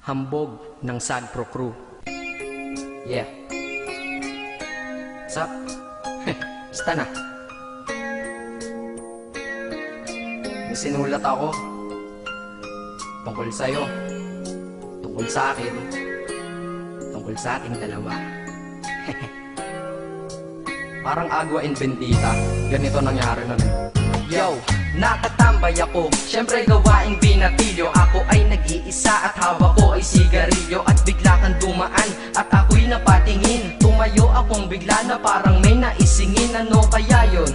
Hambog ng Sagpro Crew. Yeah. What's up? Basta na. May sinulat ako tungkol sa'yo, tungkol sa akin, tungkol sa ating dalawa. Parang Agua and Bendita. Ganito nangyari nun. Yo, nakatambay ako, syempre gawaing binatilyo. Ako ay nag-iisa at hawak ko ay sigarilyo. At bigla kang dumaan at ako'y napatingin. Tumayo akong bigla na parang may naisingin. Ano kaya yun?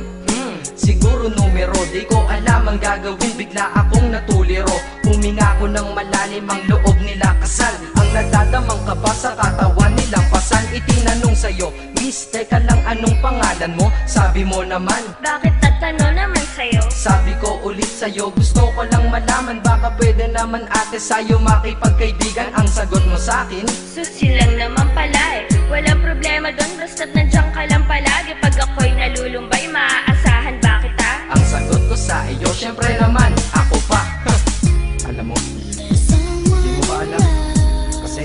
Siguro numero, di ko alam ang gagawin. Bigla akong natuliro, huminga ko ng malalim, ang loob nila kasal. Ang nadadamang kaba sa katawan nilang pasan. Itinanong sa'yo, Miss, teka lang, anong pangalan mo? Sabi mo naman, bakit tatanong naman sa'yo? sabi ko ulit sa'yo, gusto ko lang malaman. Baka pwede naman ate sa'yo makipagkaibigan. Ang sagot mo sa'kin, Susi lang naman pala eh. Walang problema doon, basta't nandiyan ka lang palagi. Pag ako'y nalulumbay, maaasahan ba kita? ang sagot ko sa iyo, syempre naman, ako pa. Alam mo, hindi mo ba alam? Kasi,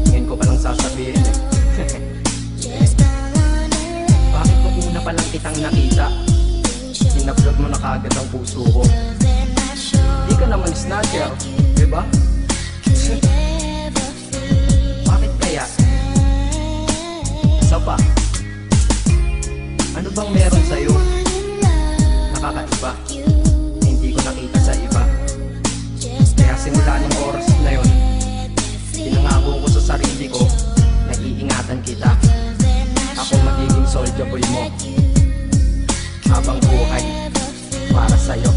ngayon ko palang sasabihin eh. Bakit nung una pa lang kitang nakita, inablog mo na kaagad ang puso ko? Di ka naman snatcher, diba? Bakit kaya? Isa pa, ano bang meron sa'yo? Nakakaiba, na hindi ko nakita sa iba. Kaya simula ng oras na yun, pinangako ko sa sarili ko na iingatan kita. Ako magiging soldier boy mo habang buhay para sa'yo.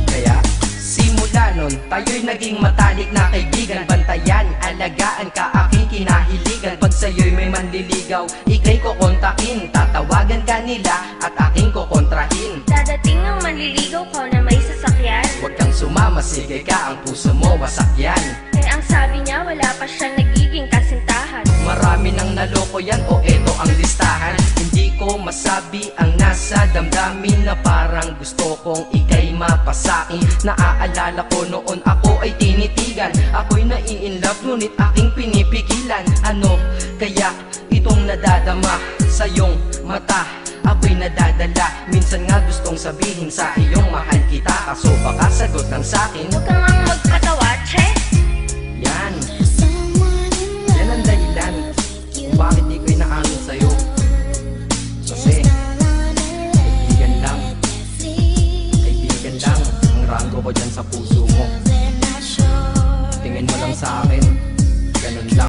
Kaya simula nun, tayo'y naging matalik na kaibigan. Bantayan, alagaan ka, aking kinahiligan. Pag sa'yo'y may manliligaw, ika'y kukontakin. Tatawagan ka nila at aking kukontrahin. Dadating ang manliligaw ko na may sasakyan. Huwag kang sumama, sige ka, ang puso mo wasak yan. Eh ang sabi niya, wala pa siyang nagiging kasintahan. Marami nang naloko yan, o eto ang listahan. Hindi ko masabi ang nasa damdamin, na parang gusto kong ika'y mapasakin. Naaalala ko noon ako ay tinitigan, ako'y nai-inlove ngunit aking pinipigilan. Ano kaya itong nadadama sa iyong mata? Ako'y nadadala, minsan nga gustong sabihin sa iyong mahal kita. Kaso baka sagot lang sa'kin, Huwag kang